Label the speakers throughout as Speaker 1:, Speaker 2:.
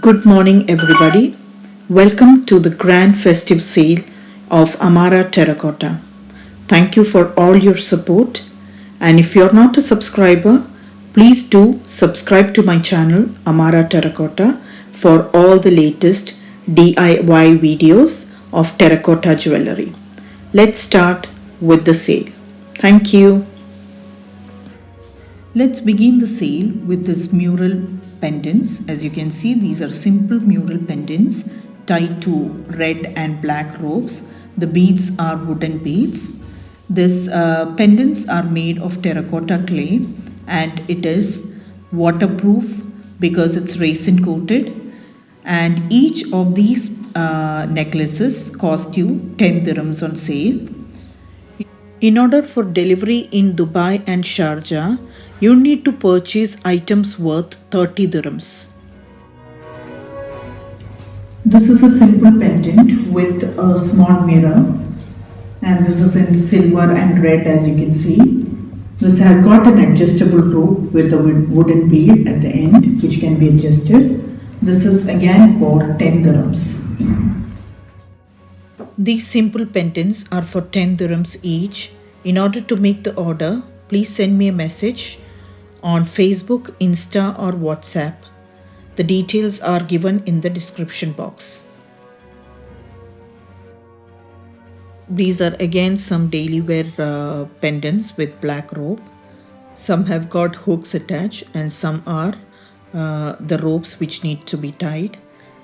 Speaker 1: Good morning, everybody. Welcome to the grand festive sale of Amara Terracotta. Thank you for all your support. And if you're not a subscriber, please do subscribe to my channel Amara Terracotta for all the latest DIY videos of terracotta jewelry. Let's start with the sale. Thank you. Let's begin the sale with this mural pendants. As you can see, these are simple mural pendants tied to red and black ropes. The beads are wooden beads. These pendants are made of terracotta clay and it is waterproof because it's resin coated. And each of these necklaces cost you 10 dirhams on sale. In order for delivery in Dubai and Sharjah, you need to purchase items worth 30 dirhams. This is a simple pendant with a small mirror, and this is in silver and red, as you can see. This has got an adjustable rope with a wooden bead at the end which can be adjusted. This is again for 10 dirhams. These simple pendants are for 10 dirhams each. In order to make the order, please send me a message on Facebook, Insta or WhatsApp. The details are given in the description box. These are again some daily wear pendants with black rope. Some have got hooks attached and some are the ropes which need to be tied,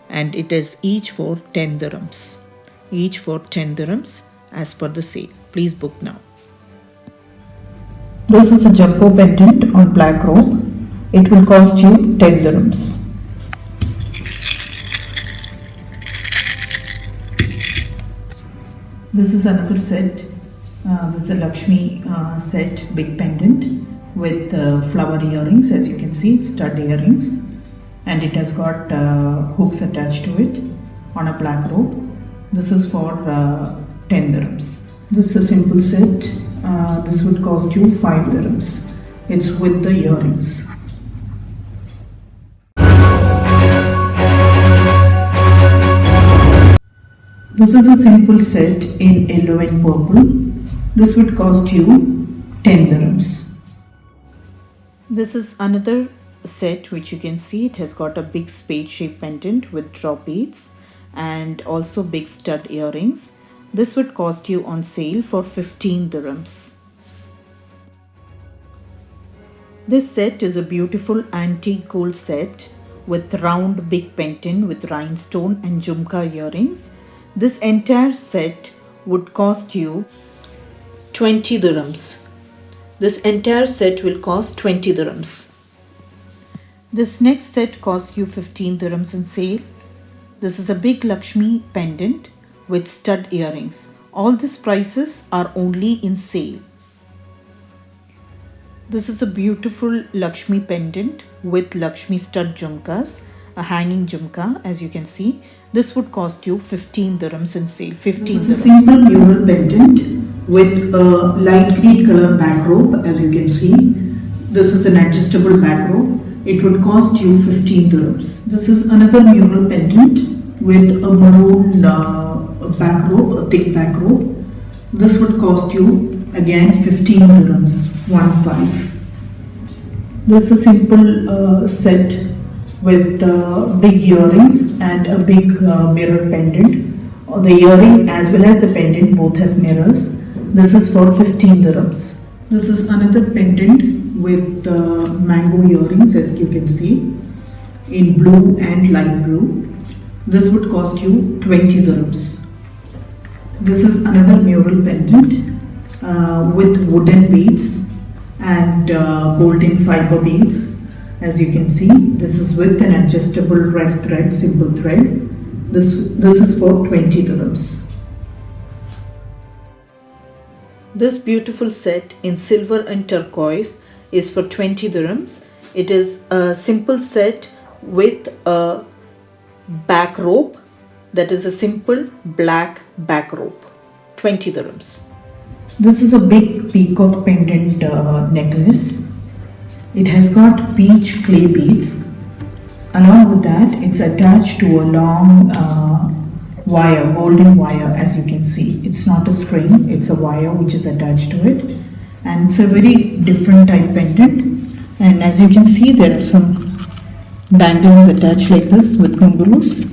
Speaker 1: and it is each for 10 dirhams. Each for 10 dirhams as per the sale. Please book now. This is a jumbo pendant on black rope. It will cost you 10 dirhams. This is another set. This is a Lakshmi set, big pendant with flower earrings. As you can see, stud earrings, and it has got hooks attached to it on a black rope. This is for 10 dirhams. This is a simple set. This would cost you 5 dirhams. It's with the earrings. This is a simple set in yellow and purple. This would cost you 10 dirhams. This is another set which you can see. It has got a big spade shaped pendant with drop beads and also big stud earrings. This would cost you on sale for 15 dirhams. This set is a beautiful antique gold set with round big pendant with rhinestone and jhumka earrings. This entire set would cost you 20 dirhams. This entire set will cost 20 dirhams. This next set costs you 15 dirhams on sale. This is a big Lakshmi pendant with stud earrings. All these prices are only in sale. This is a beautiful Lakshmi pendant with Lakshmi stud jhumkas, a hanging jhumka, as you can see. This would cost you 15 dirhams in sale. 15 dirhams. This is a simple mural pendant with a light green color back rope, as you can see. This is an adjustable back rope. It would cost you 15 dirhams. This is another mural pendant with a maroon back rope, a thick back rope. This would cost you again 15 dirhams, 15. This is a simple set with big earrings and a big mirror pendant. The earring as well as the pendant both have mirrors. This is for 15 dirhams. This is another pendant with mango earrings, as you can see, in blue and light blue. This would cost you 20 dirhams. This is another mural pendant with wooden beads and golden fiber beads. As you can see, this is with an adjustable red thread, simple thread. This is for 20 dirhams. This beautiful set in silver and turquoise is for 20 dirhams. It is a simple set with a back rope, that is a simple black back rope. 20 dirhams. This is a big peacock pendant necklace. It has got peach clay beads Along with that, it's attached to a long wire, golden wire, as you can see. It's not a string, it's a wire which is attached to it. And it's a very different type pendant. And as you can see, there are some bangles attached like this with ghungroos.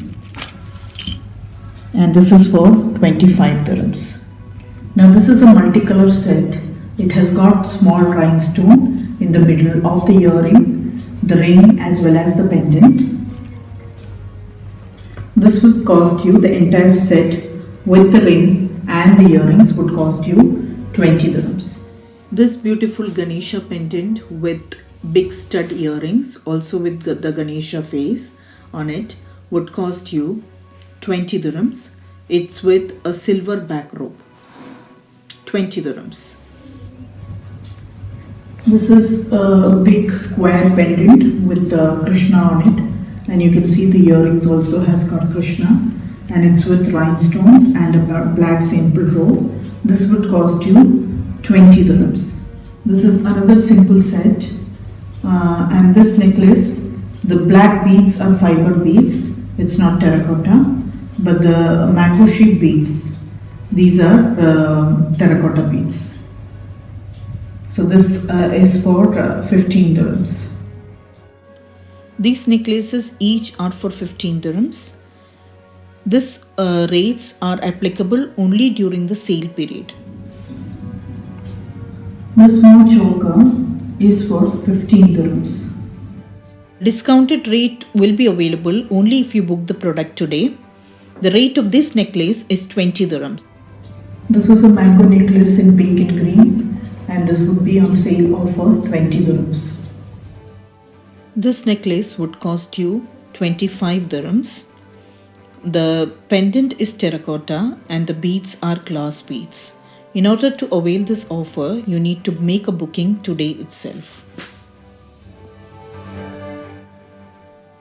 Speaker 1: And this is for 25 dirhams. Now this is a multicolor set. It has got small rhinestone in the middle of the earring, the ring as well as the pendant. This would cost you, the entire set with the ring and the earrings would cost you 20 dirhams. This beautiful Ganesha pendant with big stud earrings, also with the Ganesha face on it, would cost you 20 dirhams. It's with a silver back rope. 20 dirhams. This is a big square pendant with Krishna on it, and you can see the earrings also has got Krishna, and it's with rhinestones and a black simple rope. This would cost you 20 dirhams. This is another simple set, and this necklace, the black beads are fiber beads. It's not terracotta, but the mango sheep beads, these are terracotta beads. So this is for 15 dirhams. These necklaces each are for 15 dirhams. This rates are applicable only during the sale period. This small choker is for 15 dirhams. Discounted rate will be available only if you book the product today. The rate of this necklace is 20 dirhams. This is a mango necklace in pink and green, and this would be on sale for 20 dirhams. This necklace would cost you 25 dirhams. The pendant is terracotta and the beads are glass beads. In order to avail this offer, you need to make a booking today itself.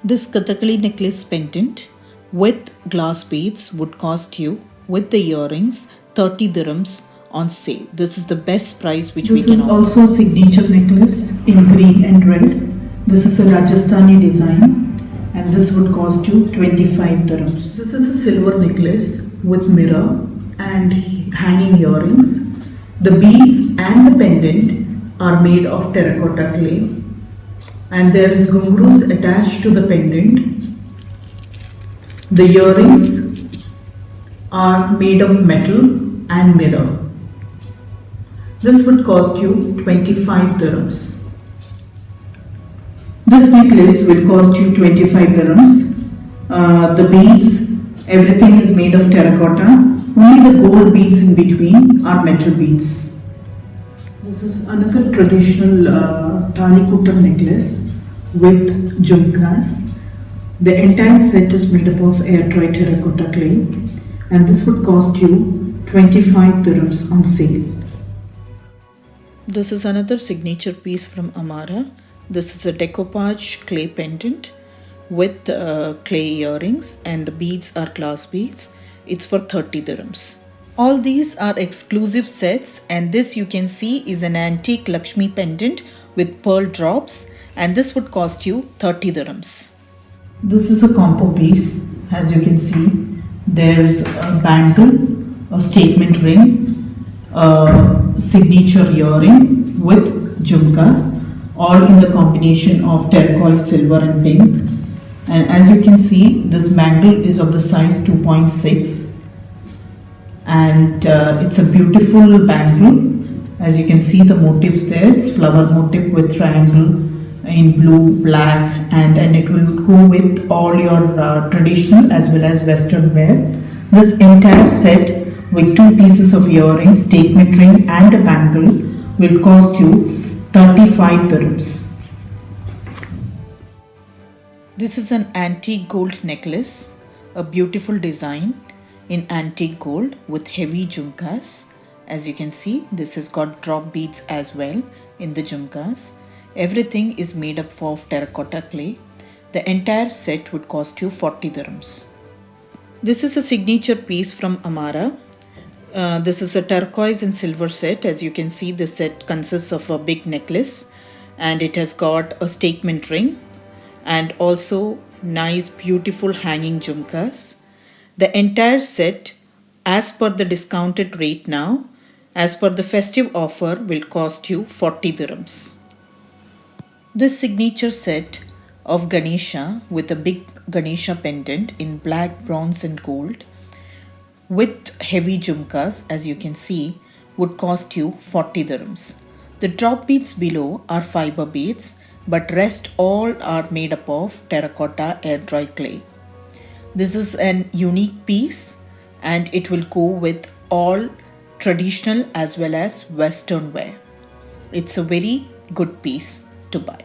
Speaker 1: This Kathakali necklace pendant with glass beads would cost you, with the earrings, 30 dirhams on sale. This is the best price which we can offer. This is also a signature necklace in green and red. This is a Rajasthani design, and this would cost you 25 dirhams. This is a silver necklace with mirror and hanging earrings. The beads and the pendant are made of terracotta clay, and there is ghungroos attached to the pendant. The earrings are made of metal and mirror. This would cost you 25 dirhams. This necklace will cost you 25 dirhams. The beads, everything is made of terracotta. Only the gold beads in between are metal beads. This is another traditional Thalikuttam necklace with jhumkas. The entire set is made up of airtight terracotta clay, and this would cost you 25 dirhams on sale. This is another signature piece from Amara. This is a decoupage clay pendant with clay earrings, and the beads are glass beads. It's for 30 dirhams. All these are exclusive sets, and this you can see is an antique Lakshmi pendant with pearl drops, and this would cost you 30 dirhams. This is a combo piece. As you can see, there's a bangle, a statement ring, a signature earring with jhumkas, all in the combination of turquoise, silver and pink. And as you can see, this bangle is of the size 2.6, and it's a beautiful bangle. As you can see, the motifs there, it's flower motif with triangle in blue, black, and it will go with all your traditional as well as western wear. This entire set with 2 pieces of earrings, statement ring and a bangle will cost you 35 dirhams. This is an antique gold necklace, a beautiful design in antique gold with heavy jhumkas. As you can see, this has got drop beads as well in the jhumkas. Everything is made up of terracotta clay. The entire set would cost you 40 dirhams. This is a signature piece from Amara. This is a turquoise and silver set. As you can see, the set consists of a big necklace, and it has got a statement ring and also nice beautiful hanging jhumkas. The entire set, as per the discounted rate now, as per the festive offer, will cost you 40 dirhams. This signature set of Ganesha with a big Ganesha pendant in black, bronze and gold with heavy jhumkas, as you can see, would cost you 40 dirhams. The drop beads below are fiber beads, but rest all are made up of terracotta air dry clay. This is an unique piece and it will go with all traditional as well as western wear. It's a very good piece to buy.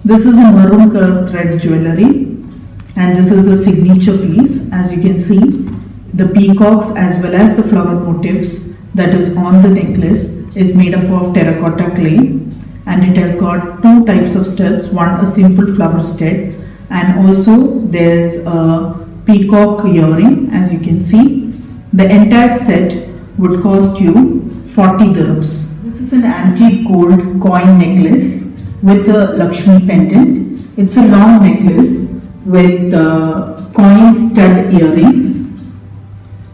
Speaker 1: This is a maroon color thread jewelry and this is a signature piece. As you can see, the peacocks as well as the flower motifs that is on the necklace is made up of terracotta clay, and it has got two types of studs, one a simple flower stud and also there's a peacock earring. As you can see, the entire set would cost you 40 dirhams. This is an antique gold coin necklace with a Lakshmi pendant. It's a long necklace with coin stud earrings.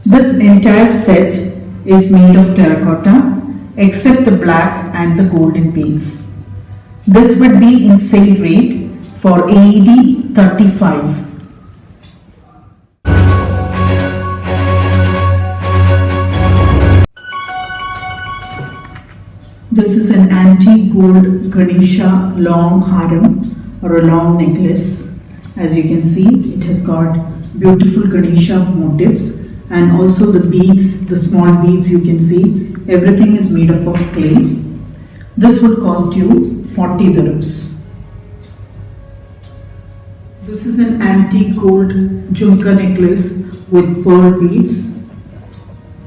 Speaker 1: This entire set is made of terracotta except the black and the golden beads. This would be in sale rate for AED 35. This is an antique gold Ganesha long haram or a long necklace. As you can see, it has got beautiful Ganesha motifs and also the beads, the small beads you can see, everything is made up of clay. This would cost you 40 dirhams. This is an antique gold jhumka necklace with pearl beads.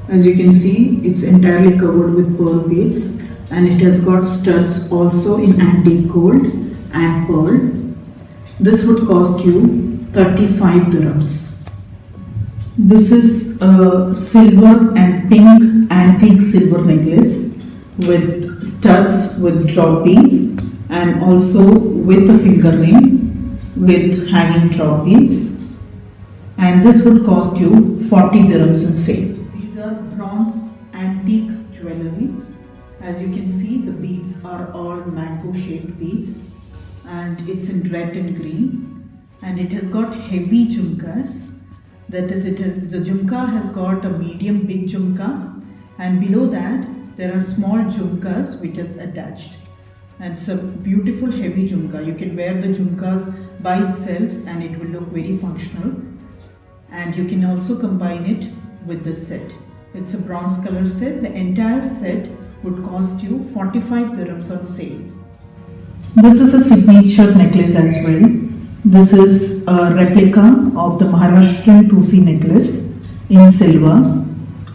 Speaker 1: As you can see, it's entirely covered with pearl beads and it has got studs also in antique gold and pearl. This would cost you 35 dirhams. This is a silver and pink antique silver necklace with studs with drop beads and also with a finger ring with hanging drop beads, and this would cost you 40 dirhams in sale. These are bronze antique jewelry. As you can see, the beads are all mango shaped beads and it's in red and green, and it has got heavy jhumkas. That is, the jhumka has got a medium big jhumka and below that there are small jhumkas which is attached, and it's a beautiful heavy jhumka. You can wear the jhumkas by itself and it will look very functional, and you can also combine it with this set. It's a bronze color set. The entire set would cost you 45 dirhams on sale. This is a signature necklace as well. This is a replica of the Maharashtrian Tusi necklace in silver.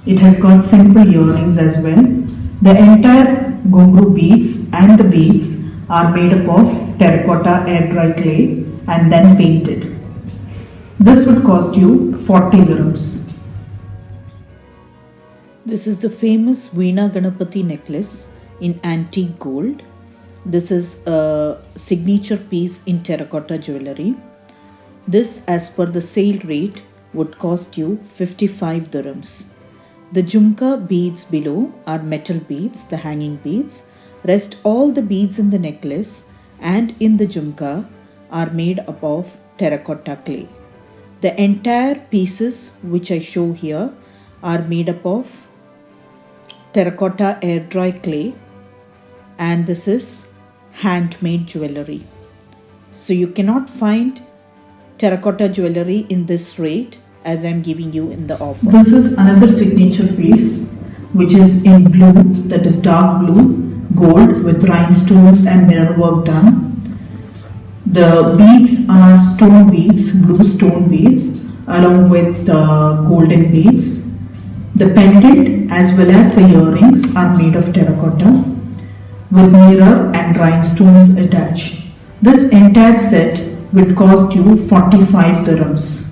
Speaker 1: It has got simple earrings as well. The entire ghungroo beads and the beads are made up of terracotta air dry clay and then painted. This would cost you 40 dirhams. This is the famous Veena Ganapati necklace in antique gold. This is a signature piece in terracotta jewelry. This, as per the sale rate, would cost you 55 dirhams. The jhumka beads below are metal beads, the hanging beads. Rest all the beads in the necklace and in the jhumka are made up of terracotta clay. The entire pieces which I show here are made up of terracotta air dry clay, and this is handmade jewelry. So you cannot find terracotta jewelry in this rate as I am giving you in the offer. This is another signature piece which is in blue, that is dark blue, gold with rhinestones and mirror work done. The beads are stone beads, blue stone beads along with golden beads. The pendant as well as the earrings are made of terracotta with mirror and rhinestones attached. This entire set will cost you 45 dirhams.